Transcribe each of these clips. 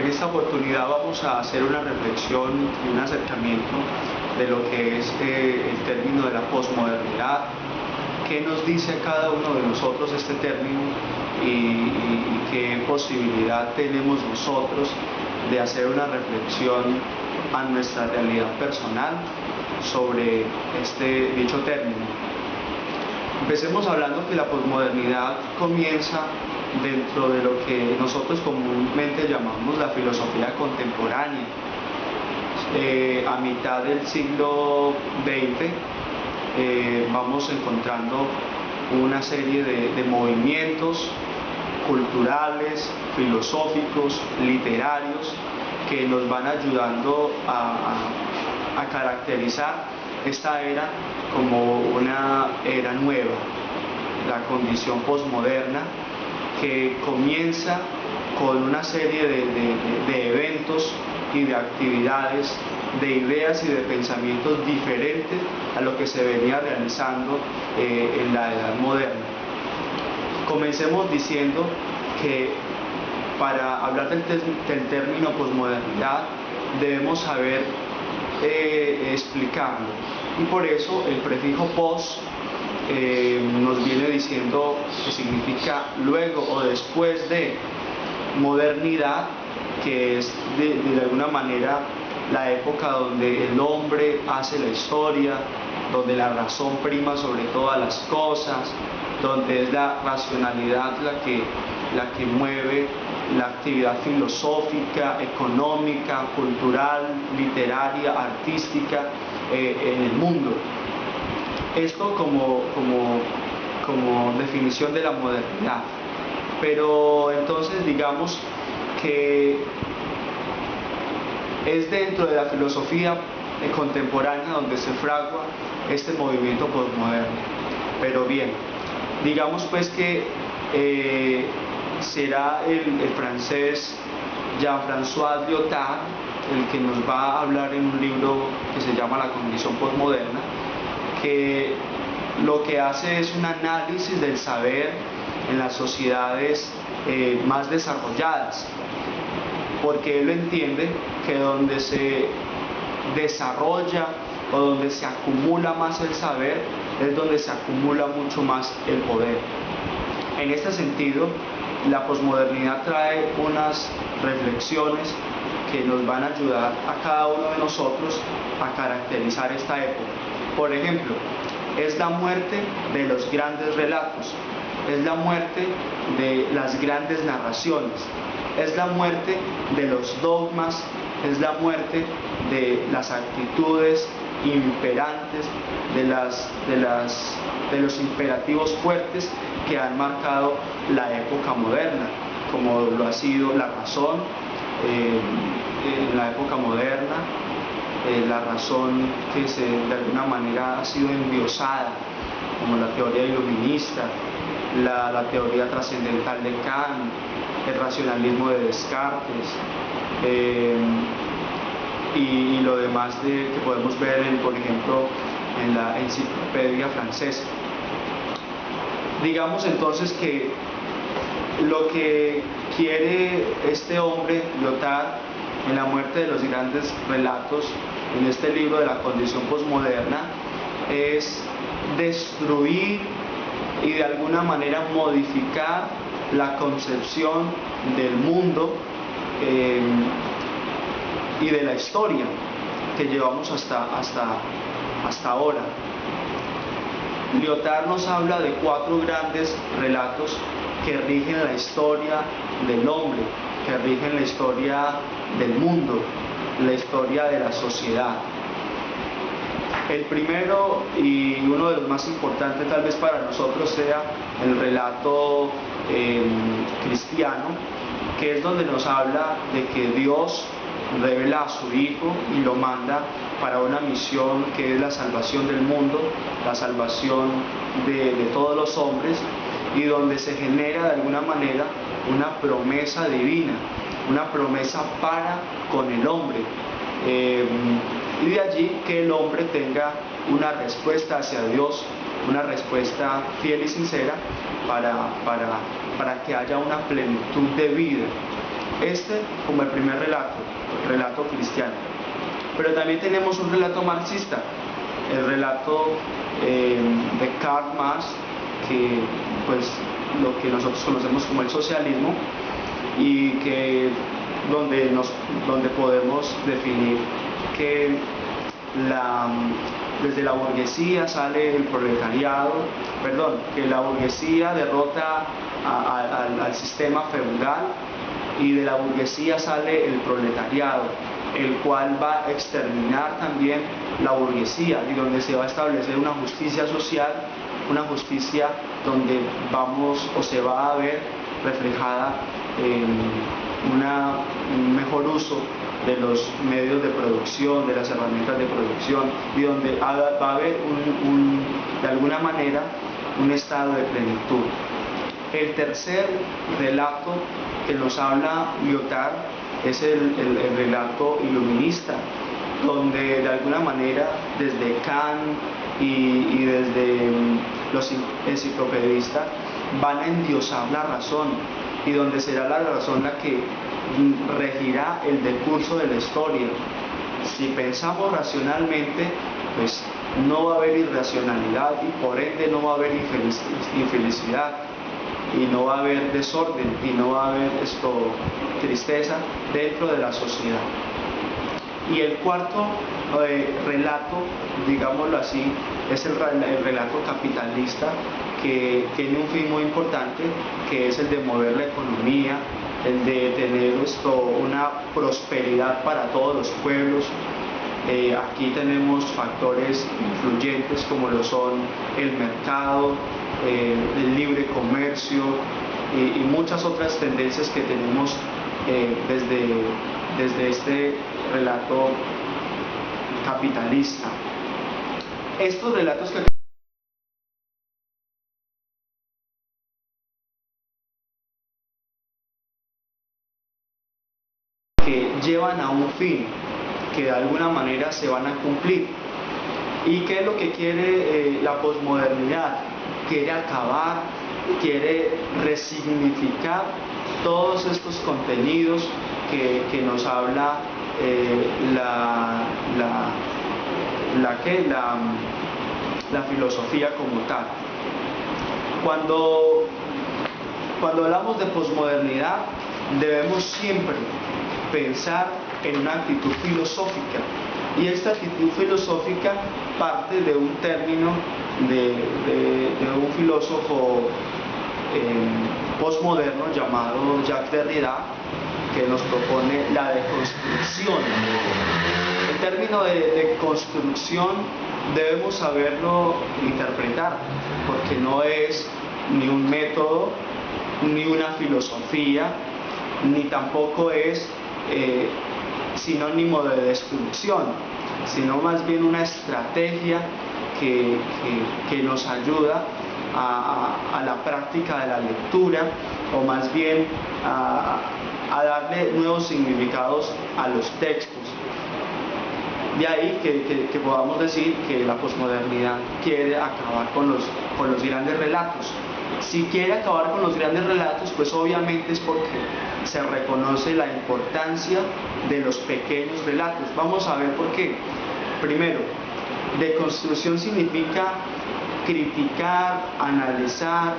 En esta oportunidad vamos a hacer una reflexión y un acercamiento de lo que es el término de la posmodernidad. ¿Qué nos dice a cada uno de nosotros este término y qué posibilidad tenemos nosotros de hacer una reflexión a nuestra realidad personal sobre dicho término? Empecemos hablando que la posmodernidad comienza dentro de lo que nosotros comúnmente llamamos la filosofía contemporánea. A mitad del siglo XX vamos encontrando una serie de movimientos culturales, filosóficos, literarios que nos van ayudando a caracterizar esta era como una era nueva, la condición posmoderna, que comienza con una serie de eventos y de actividades, de ideas y de pensamientos diferentes a lo que se venía realizando en la edad moderna. Comencemos diciendo que para hablar del término posmodernidad debemos saber explicarlo, y por eso el prefijo pos nos viene diciendo que significa luego o después de. Modernidad, que es de alguna manera la época donde el hombre hace la historia, donde la razón prima sobre todas las cosas, donde es la racionalidad la que mueve la actividad filosófica, económica, cultural, literaria, artística en el mundo. Esto como definición de la modernidad. Pero entonces digamos que es dentro de la filosofía contemporánea donde se fragua este movimiento postmoderno. Pero bien, digamos pues que será el francés Jean-François Lyotard el que nos va a hablar en un libro que se llama La condición postmoderna, que lo que hace es un análisis del saber en las sociedades más desarrolladas, porque él entiende que donde se desarrolla o donde se acumula más el saber es donde se acumula mucho más el poder. En este sentido, la posmodernidad trae unas reflexiones que nos van a ayudar a cada uno de nosotros a caracterizar esta época. Por ejemplo, es la muerte de los grandes relatos, es la muerte de las grandes narraciones, es la muerte de los dogmas, es la muerte de las actitudes imperantes, de los imperativos fuertes que han marcado la época moderna, como lo ha sido la razón en la época moderna, la razón que de alguna manera ha sido endiosada, como la teoría iluminista, la teoría trascendental de Kant, el racionalismo de Descartes, y lo demás que podemos ver, por ejemplo, en la enciclopedia francesa. Digamos entonces que lo que quiere este hombre, Lyotard, en La muerte de los grandes relatos, en este libro de la condición posmoderna, es destruir y de alguna manera modificar la concepción del mundo y de la historia que llevamos hasta ahora. Lyotard nos habla de 4 grandes relatos que rigen la historia del hombre, que rigen la historia del mundo, la historia de la sociedad. El primero y uno de los más importantes tal vez para nosotros sea el relato cristiano, que es donde nos habla de que Dios revela a su Hijo y lo manda para una misión que es la salvación del mundo, la salvación de todos los hombres, y donde se genera de alguna manera una promesa divina, una promesa para con el hombre. Y de allí que el hombre tenga una respuesta hacia Dios, una respuesta fiel y sincera para que haya una plenitud de vida. Este como el primer relato cristiano. Pero también tenemos un relato marxista, el relato de Karl Marx, que pues lo que nosotros conocemos como el socialismo, y que donde podemos definir que desde la burguesía sale el proletariado, que la burguesía derrota al sistema feudal, y de la burguesía sale el proletariado, el cual va a exterminar también la burguesía, y donde se va a establecer una justicia social, una justicia donde se va a ver reflejada un mejor uso de los medios de producción, de las herramientas de producción, y donde va a haber de alguna manera un estado de plenitud. El tercer relato que nos habla Lyotard es el relato iluminista, donde de alguna manera desde Kant y desde los enciclopedistas van a endiosar la razón, y donde será la razón la que regirá el decurso de la historia. Si pensamos racionalmente, pues no va a haber irracionalidad, y por ende no va a haber infelicidad, y no va a haber desorden, y no va a haber tristeza dentro de la sociedad. Y el cuarto relato, digámoslo así, es el relato capitalista, que tiene un fin muy importante, que es el de mover la economía, el de tener una prosperidad para todos los pueblos. Aquí tenemos factores influyentes como lo son el mercado, el libre comercio y muchas otras tendencias que tenemos desde este relato capitalista. Estos relatos que llevan a un fin, que de alguna manera se van a cumplir. ¿Y qué es lo que quiere la posmodernidad? Quiere acabar, quiere resignificar todos estos contenidos que nos habla la filosofía como tal. Cuando hablamos de posmodernidad, debemos siempre pensar en una actitud filosófica, y esta actitud filosófica parte de un término de un filósofo posmoderno llamado Jacques Derrida, que nos propone la deconstrucción. El término de construcción debemos saberlo interpretar, porque no es ni un método, ni una filosofía, ni tampoco es sinónimo de destrucción, sino más bien una estrategia que nos ayuda a la práctica de la lectura, o más bien a darle nuevos significados a los textos. De ahí que podamos decir que la posmodernidad quiere acabar con los grandes relatos. Si quiere acabar con los grandes relatos, pues obviamente es porque se reconoce la importancia de los pequeños relatos. Vamos a ver por qué. Primero, deconstrucción significa criticar, analizar,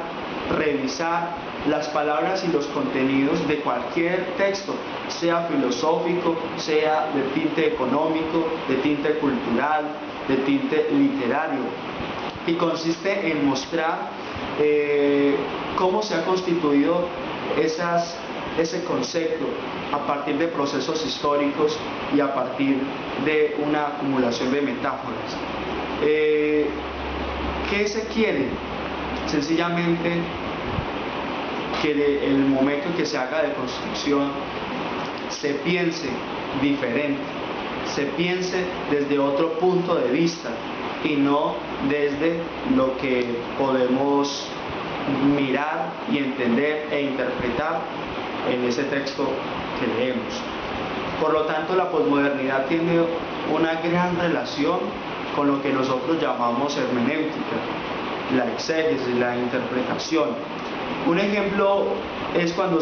revisar las palabras y los contenidos de cualquier texto, sea filosófico, sea de tinte económico, de tinte cultural, de tinte literario, y consiste en mostrar cómo se ha constituido ese concepto a partir de procesos históricos y a partir de una acumulación de metáforas. ¿Qué se quiere? Sencillamente que el momento en que se haga deconstrucción se piense diferente, se piense desde otro punto de vista y no desde lo que podemos mirar y entender e interpretar en ese texto que leemos. Por lo tanto, la posmodernidad tiene una gran relación con lo que nosotros llamamos hermenéutica, la exégesis, la interpretación. Un ejemplo es cuando